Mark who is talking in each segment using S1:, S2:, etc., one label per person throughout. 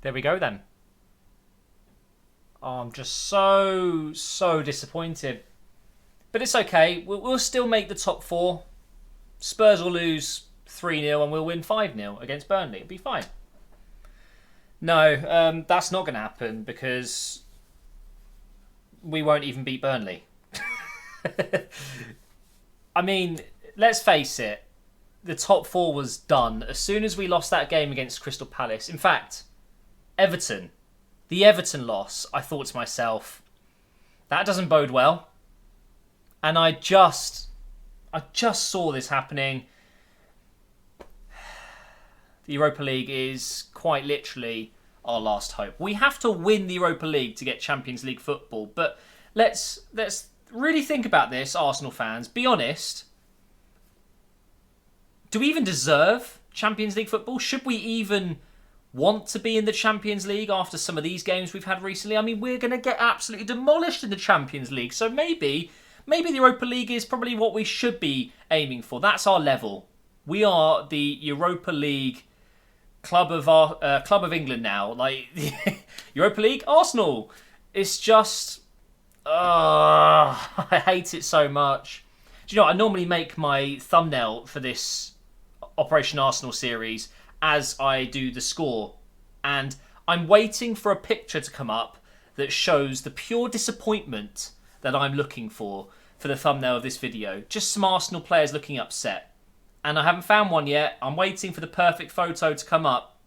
S1: There we go then. Oh, I'm just so disappointed. But it's okay. We'll still make the top four. Spurs will lose 3-0 and we'll win 5-0 against Burnley. It'll be fine. No, that's not going to happen because we won't even beat Burnley. I mean, let's face it. The top four was done as soon as we lost that game against Crystal Palace. In fact, Everton. The Everton loss, I thought to myself, that doesn't bode well. And I just saw this happening. The Europa League is quite literally our last hope. We have to win the Europa League to get Champions League football. But let's really think about this, Arsenal fans. Be honest. Do we even deserve Champions League football? Should we even want to be in the Champions League after some of these games we've had recently? I mean, we're going to get absolutely demolished in the Champions League. So maybe the Europa League is probably what we should be aiming for. That's our level. We are the Europa League club of England now. Like Europa League, Arsenal. It's just, I hate it so much. Do you know what? I normally make my thumbnail for this Operation Arsenal series as I do the score, and I'm waiting for a picture to come up that shows the pure disappointment that I'm looking for the thumbnail of this video. Just some Arsenal players looking upset, and I haven't found one yet. I'm waiting for the perfect photo to come up.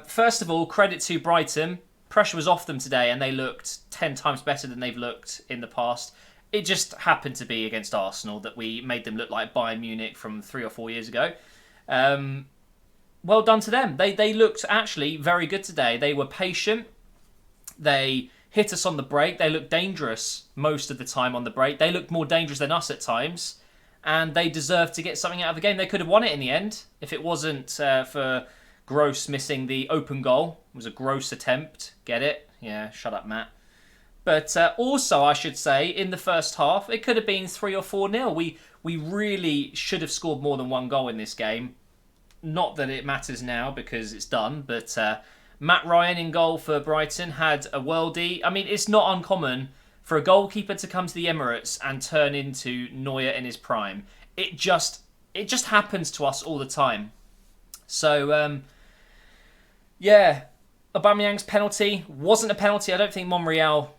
S1: First of all, credit to Brighton. Pressure was off them today and they looked 10 times better than they've looked in the past. It just happened to be against Arsenal that we made them look like Bayern Munich from 3 or 4 years ago. Well done to them. They looked actually very good today. They were patient. They hit us on the break. They looked dangerous most of the time on the break. They looked more dangerous than us at times. And they deserved to get something out of the game. They could have won it in the end if it wasn't for Gross missing the open goal. It was a gross attempt. Get it? Yeah, shut up, Matt. But also, I should say, in the first half, it could have been 3 or 4-0. We really should have scored more than one goal in this game. Not that it matters now because it's done, but Matt Ryan in goal for Brighton had a worldie. I mean, it's not uncommon for a goalkeeper to come to the Emirates and turn into Neuer in his prime. It just happens to us all the time. So, yeah, Aubameyang's penalty wasn't a penalty. I don't think Monreal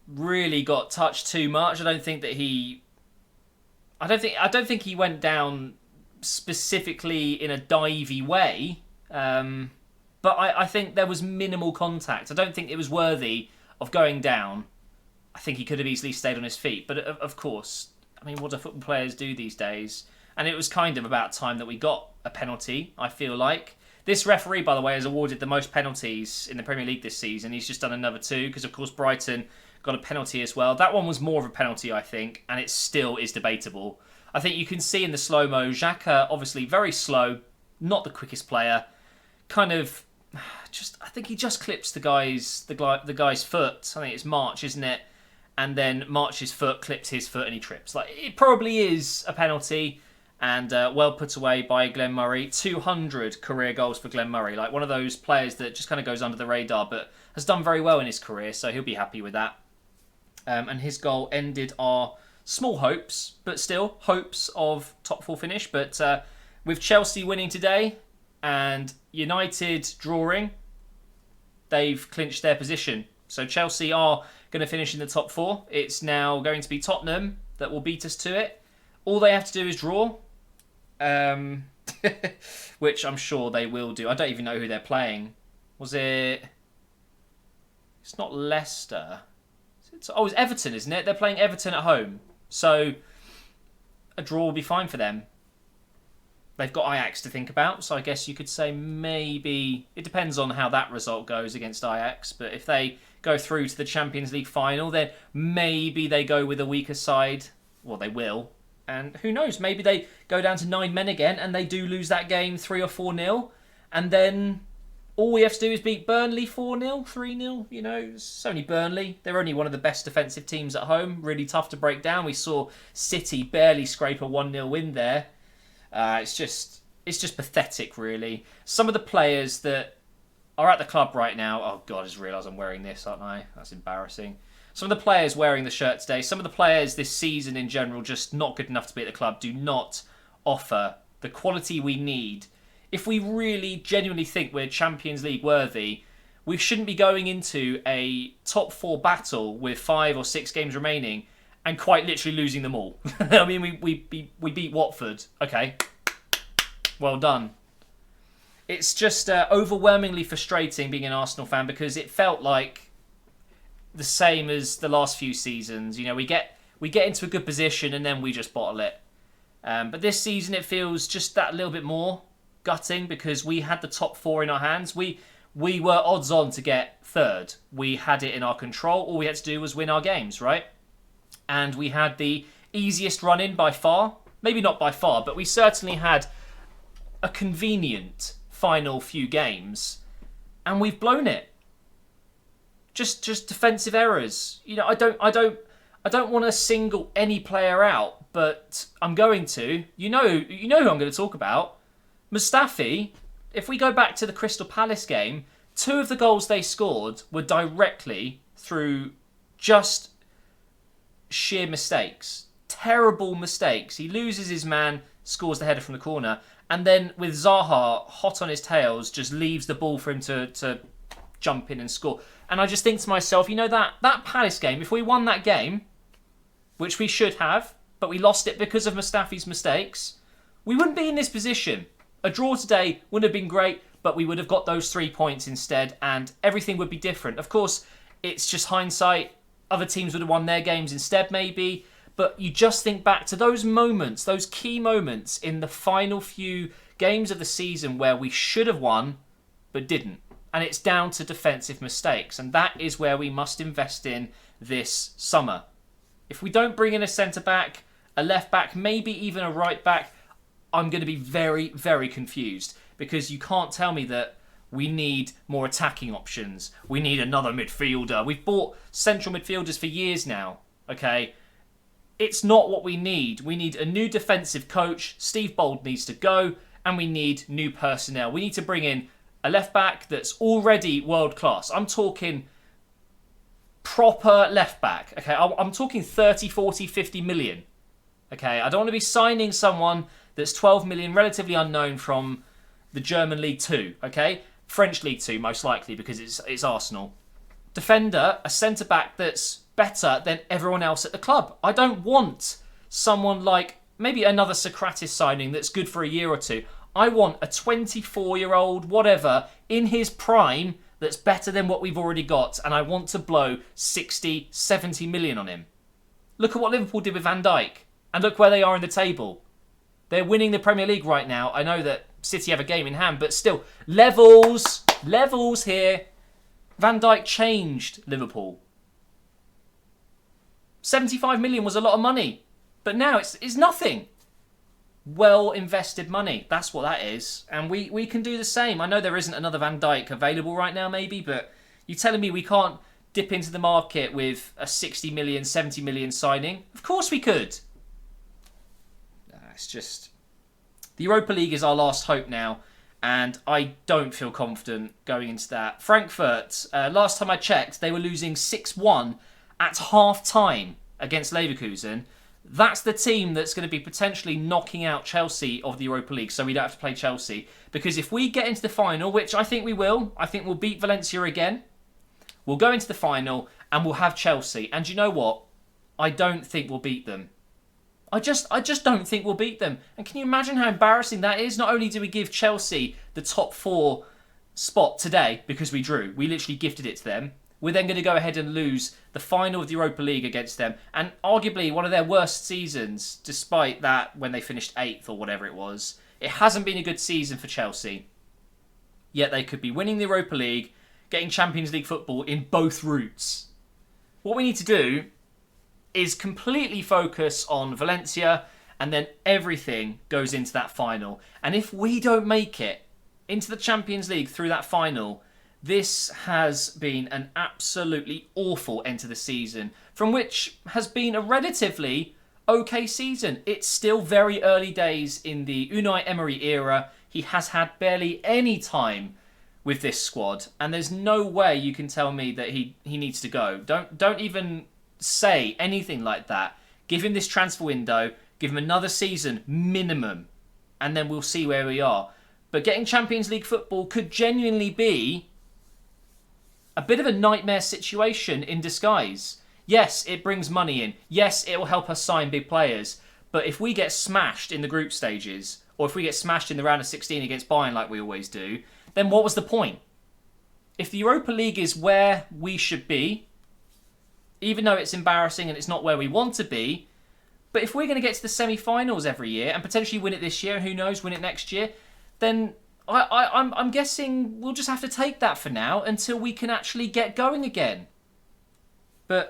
S1: really got touched too much. I don't think he went down specifically in a divey way, but I think there was minimal contact. I don't think it was worthy of going down. I think he could have easily stayed on his feet, but of course, I mean, what do football players do these days? And it was kind of about time that we got a penalty, I feel like. This referee, by the way, has awarded the most penalties in the Premier League this season. He's just done another 2 because, of course, Brighton got a penalty as well. That one was more of a penalty, I think, and it still is debatable. I think you can see in the slow-mo, Xhaka, obviously very slow, not the quickest player. Kind of, I think he just clips the guy's foot. I think it's March, isn't it? And then March's foot clips his foot and he trips. Like, it probably is a penalty, and well put away by Glenn Murray. 200 career goals for Glenn Murray. Like, one of those players that just kind of goes under the radar, but has done very well in his career, so he'll be happy with that. And his goal ended our small hopes, but still hopes of top 4 finish. But with Chelsea winning today and United drawing, they've clinched their position. So Chelsea are going to finish in the top 4. It's now going to be Tottenham that will beat us to it. All they have to do is draw, which I'm sure they will do. I don't even know who they're playing. Was it? It's not Leicester. It's Everton, isn't it? They're playing Everton at home. So a draw will be fine for them. They've got Ajax to think about, so I guess you could say maybe... It depends on how that result goes against Ajax, but if they go through to the Champions League final, then maybe they go with a weaker side. Well, they will. And who knows, maybe they go down to 9 men again and they do lose that game 3 or 4-0, and then all we have to do is beat Burnley 4-0, 3-0. You know, it's only Burnley. They're only one of the best defensive teams at home. Really tough to break down. We saw City barely scrape a 1-0 win there. It's just pathetic, really. Some of the players that are at the club right now. Oh God, I just realised I'm wearing this, aren't I? That's embarrassing. Some of the players wearing the shirt today, some of the players this season in general, just not good enough to be at the club, do not offer the quality we need. If we really genuinely think we're Champions League worthy, we shouldn't be going into a top 4 battle with 5 or 6 games remaining and quite literally losing them all. I mean, we beat Watford. Okay, well done. It's just overwhelmingly frustrating being an Arsenal fan because it felt like the same as the last few seasons. You know, we get into a good position and then we just bottle it. But this season it feels just that little bit more gutting because we had the top 4 in our hands. We were odds on to get third. We had it in our control. All we had to do was win our games, right? And we had the easiest run in by far. Maybe not by far, but we certainly had a convenient final few games, and we've blown it. Just defensive errors. You know, I don't want to single any player out, but I'm going to. You know who I'm going to talk about. Mustafi. If we go back to the Crystal Palace game, 2 of the goals they scored were directly through just sheer mistakes. Terrible mistakes. He loses his man, scores the header from the corner, and then with Zaha hot on his tails, just leaves the ball for him to jump in and score. And I just think to myself, you know, that Palace game, if we won that game, which we should have, but we lost it because of Mustafi's mistakes, we wouldn't be in this position. A draw today would have been great, but we would have got those 3 points instead, and everything would be different. Of course, it's just hindsight. Other teams would have won their games instead, maybe. But you just think back to those moments, those key moments in the final few games of the season where we should have won, but didn't. And it's down to defensive mistakes. And that is where we must invest in this summer. If we don't bring in a centre-back, a left-back, maybe even a right-back, I'm going to be very, very confused. Because you can't tell me that we need more attacking options. We need another midfielder. We've bought central midfielders for years now. Okay? It's not what we need. We need a new defensive coach. Steve Bold needs to go. And we need new personnel. We need to bring in a left-back that's already world-class. I'm talking proper left-back. Okay, I'm talking 30, 40, 50 million. Okay, I don't want to be signing someone that's 12 million, relatively unknown from the German League 2. Okay, French League 2 most likely because it's Arsenal. Defender, a centre-back that's better than everyone else at the club. I don't want someone like maybe another Socrates signing that's good for a year or two. I want a 24-year-old, whatever, in his prime that's better than what we've already got, and I want to blow 60, 70 million on him. Look at what Liverpool did with Van Dijk, and look where they are in the table. They're winning the Premier League right now. I know that City have a game in hand, but still, levels here. Van Dijk changed Liverpool. 75 million was a lot of money, but now it's nothing. Well invested money, that's what that is, and we can do the same. I know there isn't another Van Dijk available right now maybe, but you're telling me we can't dip into the market with a 60 million, 70 million signing? Of course we could. It's just the Europa League is our last hope now, and I don't feel confident going into that. Frankfurt, last time I checked, they were losing 6-1 at half-time against Leverkusen. That's the team that's going to be potentially knocking out Chelsea of the Europa League, so we don't have to play Chelsea. Because if we get into the final, which I think we will, I think we'll beat Valencia again. We'll go into the final and we'll have Chelsea. And you know what? I don't think we'll beat them. I just don't think we'll beat them. And can you imagine how embarrassing that is? Not only do we give Chelsea the top 4 spot today because we drew, we literally gifted it to them. We're then going to go ahead and lose the final of the Europa League against them. And arguably one of their worst seasons, despite that when they finished 8th or whatever it was. It hasn't been a good season for Chelsea. Yet they could be winning the Europa League, getting Champions League football in both routes. What we need to do is completely focus on Valencia, and then everything goes into that final. And if we don't make it into the Champions League through that final, this has been an absolutely awful end to the season, from which has been a relatively okay season. It's still very early days in the Unai Emery era. He has had barely any time with this squad, and there's no way you can tell me that he needs to go. Don't even say anything like that. Give him this transfer window, give him another season minimum, and then we'll see where we are. But getting Champions League football could genuinely be a bit of a nightmare situation in disguise. Yes, it brings money in. Yes, it will help us sign big players. But if we get smashed in the group stages, or if we get smashed in the round of 16 against Bayern like we always do, then what was the point? If the Europa League is where we should be, even though it's embarrassing and it's not where we want to be, but if we're going to get to the semi-finals every year and potentially win it this year, and who knows, win it next year, then I'm guessing we'll just have to take that for now until we can actually get going again. But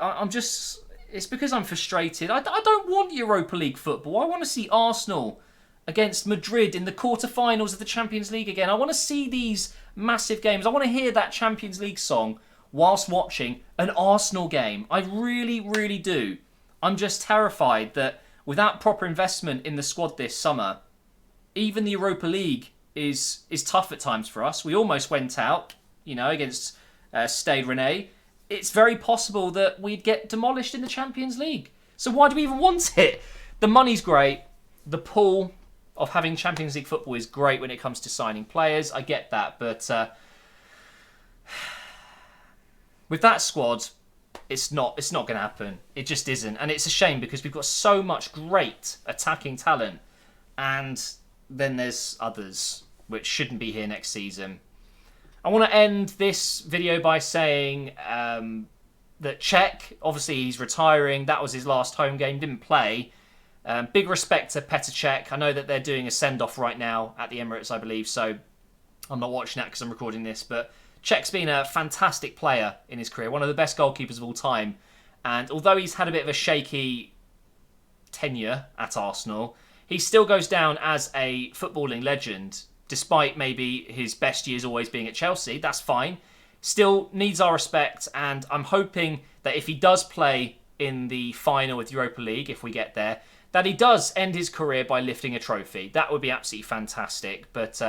S1: it's because I'm frustrated. I don't want Europa League football. I want to see Arsenal against Madrid in the quarterfinals of the Champions League again. I want to see these massive games. I want to hear that Champions League song whilst watching an Arsenal game. I really, really do. I'm just terrified that without proper investment in the squad this summer, even the Europa League is tough at times for us. We almost went out, against Stade Rennais. It's very possible that we'd get demolished in the Champions League. So why do we even want it? The money's great. The pool of having Champions League football is great when it comes to signing players. I get that. But with that squad, it's not going to happen. It just isn't. And it's a shame because we've got so much great attacking talent. And then there's others which shouldn't be here next season. I want to end this video by saying that Cech, obviously he's retiring. That was his last home game, didn't play. Big respect to Petr Cech. I know that they're doing a send-off right now at the Emirates, I believe, so I'm not watching that because I'm recording this. But Cech's been a fantastic player in his career, one of the best goalkeepers of all time. And although he's had a bit of a shaky tenure at Arsenal, he still goes down as a footballing legend. Despite maybe his best years always being at Chelsea, that's fine. Still needs our respect, and I'm hoping that if he does play in the final with Europa League, if we get there, that he does end his career by lifting a trophy. That would be absolutely fantastic. But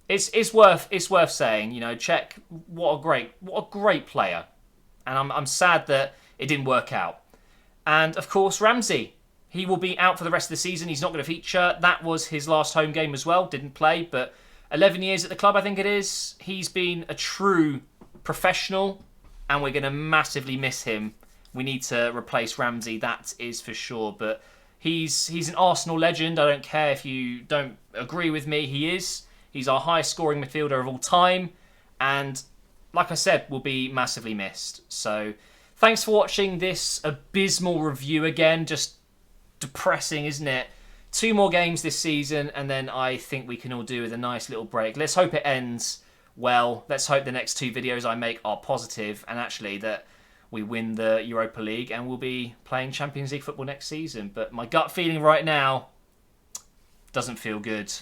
S1: it's worth saying, Cech, what a great player, and I'm sad that it didn't work out. And of course, Ramsey. He will be out for the rest of the season. He's not going to feature. That was his last home game as well. Didn't play, but 11 years at the club, I think it is. He's been a true professional, and we're going to massively miss him. We need to replace Ramsey, that is for sure. But he's an Arsenal legend. I don't care if you don't agree with me. He is. He's our highest scoring midfielder of all time. And like I said, will be massively missed. So thanks for watching this abysmal review again. Just depressing, isn't it? 2 more games this season, and then I think we can all do with a nice little break. Let's hope it ends well. Let's hope the next 2 videos I make are positive, and actually that we win the Europa League and we'll be playing Champions League football next season. But my gut feeling right now doesn't feel good.